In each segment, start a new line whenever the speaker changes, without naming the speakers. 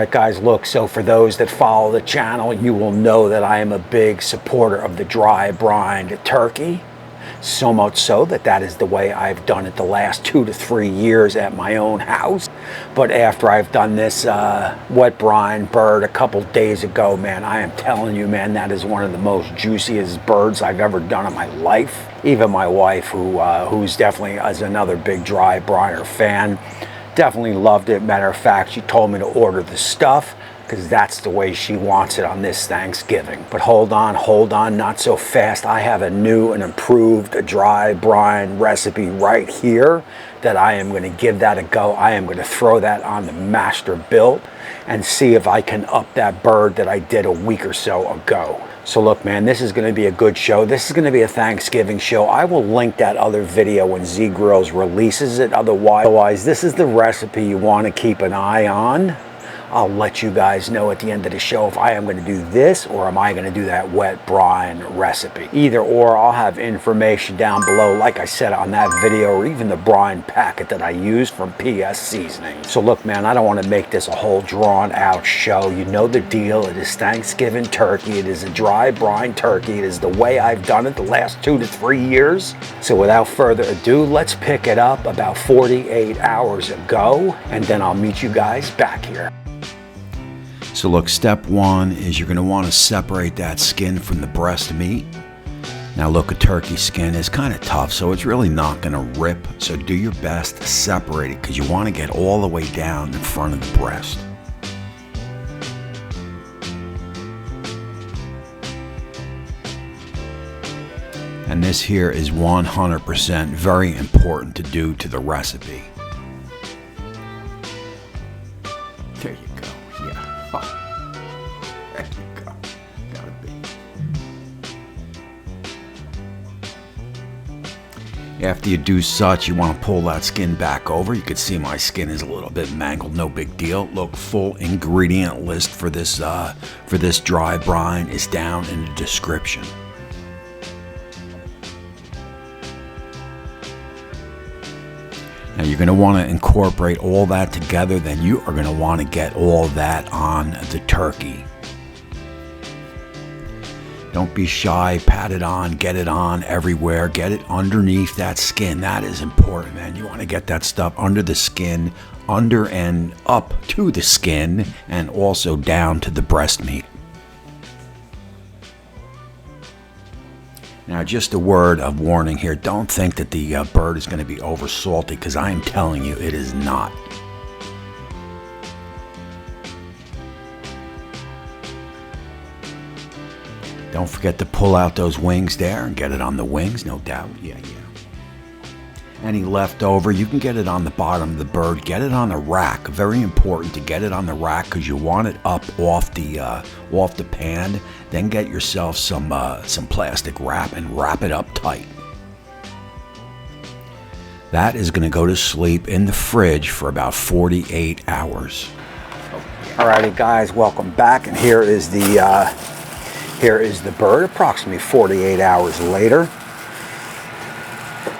Alright guys, look, so for those that follow the channel, you will know that I am a big supporter of the dry brined turkey. So much so that is the way I've done it the last 2 to 3 years at my own house. But after I've done this wet brine bird a couple days ago, man, I am telling you, man, that is one of the most juiciest birds I've ever done in my life. Even my wife, who's definitely is another big dry briner fan, definitely loved it. Matter of fact, she told me to order the stuff because that's the way she wants it on this Thanksgiving. But hold on, not so fast. I have a new and improved dry brine recipe right here that I am going to give that a go. I am going to throw that on the Masterbuilt and see if I can up that bird that I did a week or so ago. So look, man, this is going to be a good show. This is going to be a Thanksgiving show. I will link that other video when Z Grills releases it. Otherwise, this is the recipe you want to keep an eye on. I'll let you guys know at the end of the show if I am going to do this or am I going to do that wet brine recipe. Either or, I'll have information down below, like I said on that video, or even the brine packet that I use from PS Seasoning. So look, man, I don't want to make this a whole drawn out show. You know the deal. It is Thanksgiving turkey. It is a dry brine turkey. It is the way I've done it the last 2 to 3 years. So without further ado, let's pick it up about 48 hours ago, and then I'll meet you guys back here.
So look, step one is you're going to want to separate that skin from the breast meat. Now look, a turkey skin is kind of tough, so it's really not going to rip. So do your best to separate it because you want to get all the way down in front of the breast. And this here is 100% very important to do to the recipe. There you go. Yeah. Oh, there you go. Gotta be. After you do such, you want to pull that skin back over. You can see my skin is a little bit mangled, no big deal. Look, full ingredient list for this dry brine is down in the description. Now you're going to want to incorporate all that together, then you are going to want to get all that on the turkey. Don't be shy, pat it on, get it on everywhere, get it underneath that skin. That is important, man. You want to get that stuff under the skin, under and up to the skin, and also down to the breast meat. Now, just a word of warning here. Don't think that the bird is going to be over salty, because I am telling you, it is not. Don't forget to pull out those wings there and get it on the wings, no doubt. Yeah. Any leftover, you can get it on the bottom of the bird. Get it on a rack. Very important to get it on the rack because you want it up off the pan. Then get yourself some plastic wrap and wrap it up tight. That is going to go to sleep in the fridge for about 48 hours.
Alrighty guys, welcome back, and here is the bird approximately 48 hours later.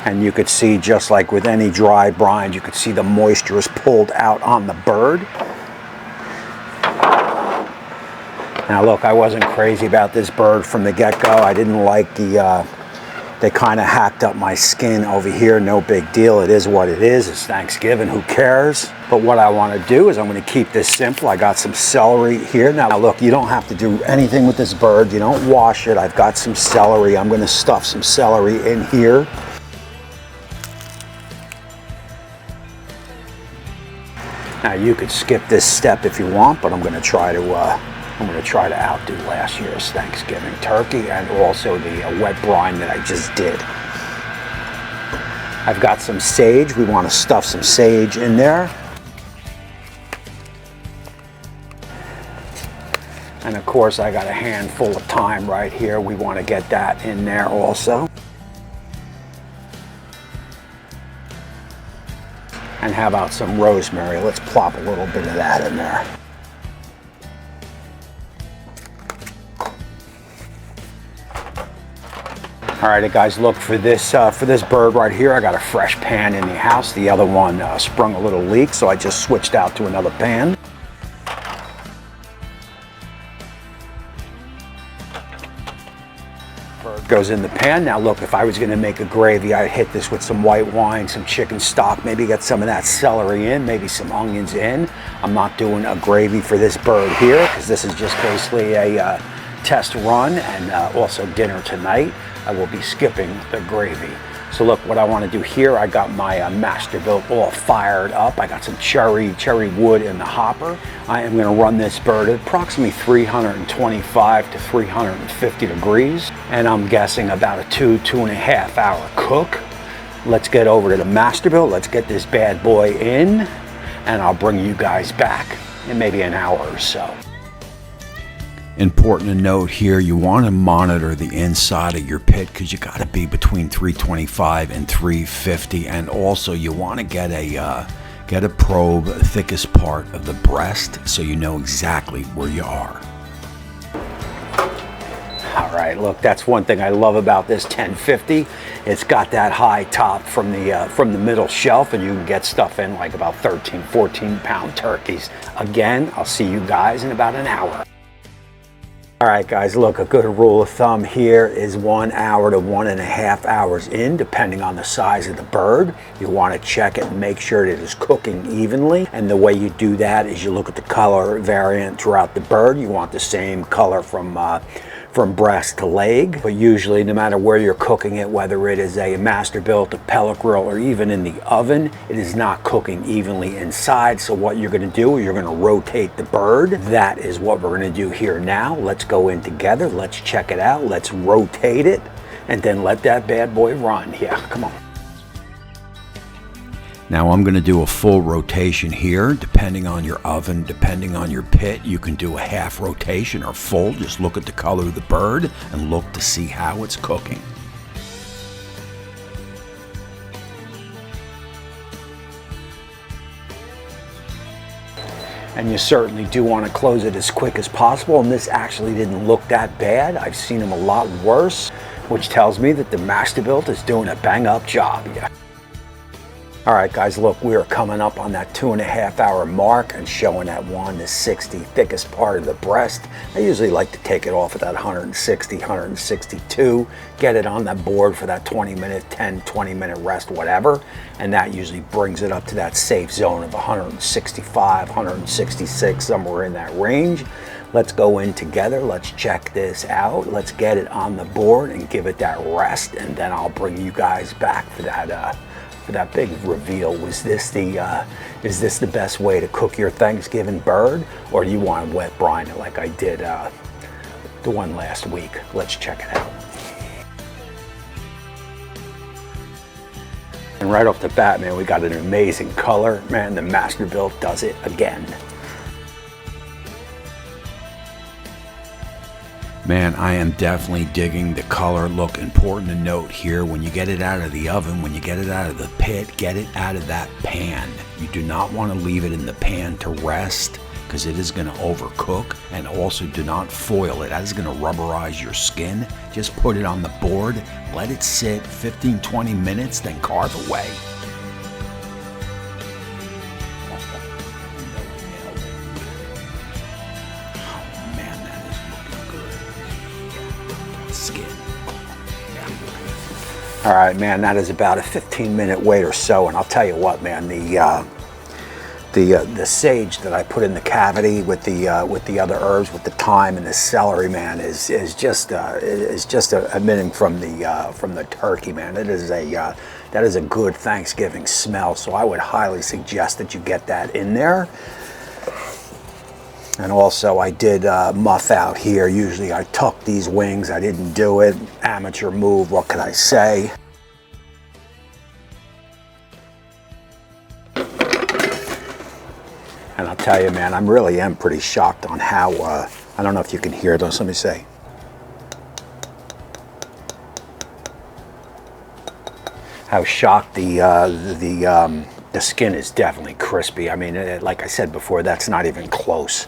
And you could see, just like with any dry brine, you could see the moisture is pulled out on the bird. Now look, I wasn't crazy about this bird from the get-go. I didn't like they kind of hacked up my skin over here. No big deal. It is what it is. It's Thanksgiving. Who cares? But what I want to do is I'm going to keep this simple. I got some celery here. Now look, you don't have to do anything with this bird. You don't wash it. I've got some celery. I'm going to stuff some celery in here. Now you could skip this step if you want, but I'm going to try to outdo last year's Thanksgiving turkey and also the wet brine that I just did. I've got some sage. We want to stuff some sage in there. And of course, I got a handful of thyme right here. We want to get that in there also. And how about some rosemary? Let's plop a little bit of that in there. Alrighty guys, look, for this bird right here, I got a fresh pan in the house. The other one sprung a little leak, so I just switched out to another pan. bird goes in the pan. Now look, if I was gonna make a gravy, I'd hit this with some white wine, some chicken stock, maybe get some of that celery in, maybe some onions in. I'm not doing a gravy for this bird here because this is just basically a test run, and also dinner tonight. I will be skipping the gravy. So look, what I want to do here, I got my Masterbuilt all fired up. I got some cherry wood in the hopper. I am going to run this bird at approximately 325 to 350 degrees, and I'm guessing about a 2.5 hour cook. Let's get over to the Masterbuilt. Let's get this bad boy in, and I'll bring you guys back in maybe an hour or so.
Important to note here, you want to monitor the inside of your pit because you got to be between 325 and 350, and also you want to get a probe thickest part of the breast so you know exactly where you are.
All right, look, that's one thing I love about this 1050. It's got that high top from the middle shelf, and you can get stuff in like about 13, 14-pound turkeys. Again, I'll see you guys in about an hour. All right, guys, look, a good rule of thumb here is 1 hour to 1.5 hours in, depending on the size of the bird. You want to check it and make sure that it is cooking evenly. And the way you do that is you look at the color variant throughout the bird. You want the same color from breast to leg, but usually no matter where you're cooking it, whether it is a Masterbuilt, a pellet grill, or even in the oven, it is not cooking evenly inside. So what you're going to do, you're going to rotate the bird. That is what we're going to do here now. Let's go in together. Let's check it out. Let's rotate it, and then let that bad boy run. Yeah, come on.
Now I'm going to do a full rotation here. Depending on your oven, depending on your pit, you can do a half rotation or full. Just look at the color of the bird and look to see how it's cooking.
And you certainly do want to close it as quick as possible, and this actually didn't look that bad. I've seen them a lot worse, which tells me that the Masterbuilt is doing a bang-up job. Yeah. All right, guys, look, we are coming up on that 2.5 hour mark and showing that 1 to 60 thickest part of the breast. I usually like to take it off at that 160, 162, get it on that board for that 20-minute, 10, 20-minute rest, whatever. And that usually brings it up to that safe zone of 165, 166, somewhere in that range. Let's go in together. Let's check this out. Let's get it on the board and give it that rest. And then I'll bring you guys back for that big reveal. Is this the best way to cook your Thanksgiving bird, or do you want to wet brine it like I did the one last week? Let's check it out. And right off the bat, man, we got an amazing color. Man, the Masterbuilt does it again.
Man, I am definitely digging the color look. Important to note here, when you get it out of the oven, when you get it out of the pit, get it out of that pan. You do not want to leave it in the pan to rest because it is going to overcook, and also do not foil it. That is going to rubberize your skin. Just put it on the board, let it sit 15-20 minutes, then carve away.
All right, man, that is about a 15-minute wait or so, and I'll tell you what, man, the sage that I put in the cavity with the other herbs, with the thyme and the celery, man, is just emitting from the turkey, man. It is that is a good Thanksgiving smell, so I would highly suggest that you get that in there. And also, I did muff out here. Usually I tuck these wings. I didn't do it. Amateur move, what can I say? And I'll tell you, man, I really am pretty shocked on how, I don't know if you can hear those. Let me see. How shocked the skin is definitely crispy. I mean, like I said before, that's not even close.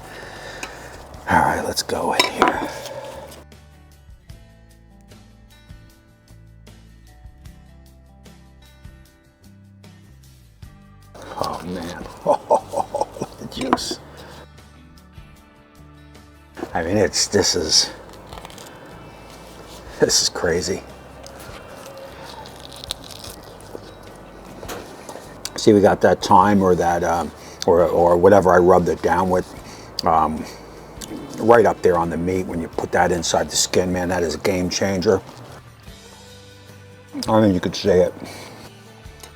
All right, let's go in here. Oh man, oh, the juice. I mean, this is This is crazy. See, we got that thyme or that, or whatever I rubbed it down with, right up there on the meat. When you put that inside the skin, man, that is a game changer. I mean, you could say it.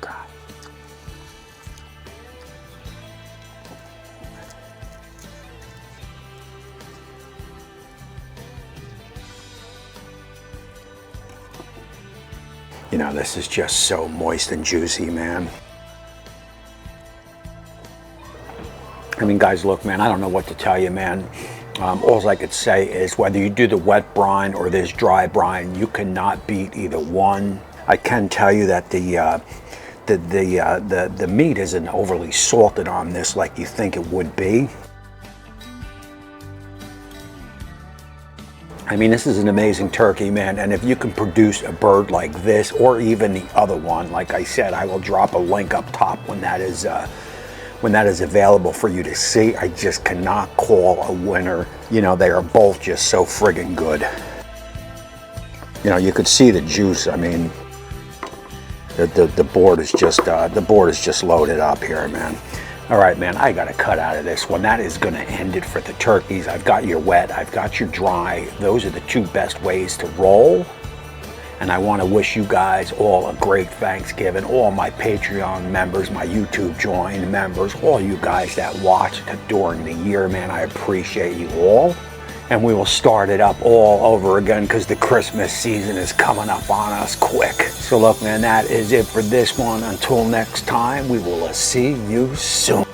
God. You know, this is just so moist and juicy, man. I mean, guys, look, man, I don't know what to tell you, man. All I could say is whether you do the wet brine or this dry brine, you cannot beat either one. I can tell you that the meat isn't overly salted on this like you think it would be. I mean, this is an amazing turkey, man, and if you can produce a bird like this, or even the other one, like I said, I will drop a link up top when that is available for you to see. I just cannot call a winner. You know, they are both just so friggin' good. You know, you could see the juice. I mean, the board is just loaded up here, man. All right, man, I gotta cut out of this one. That is gonna end it for the turkeys. I've got your wet, I've got your dry. Those are the two best ways to roll. And I want to wish you guys all a great Thanksgiving. All my Patreon members, my YouTube join members, all you guys that watch during the year, man, I appreciate you all. And we will start it up all over again because the Christmas season is coming up on us quick. So look, man, that is it for this one. Until next time, we will see you soon.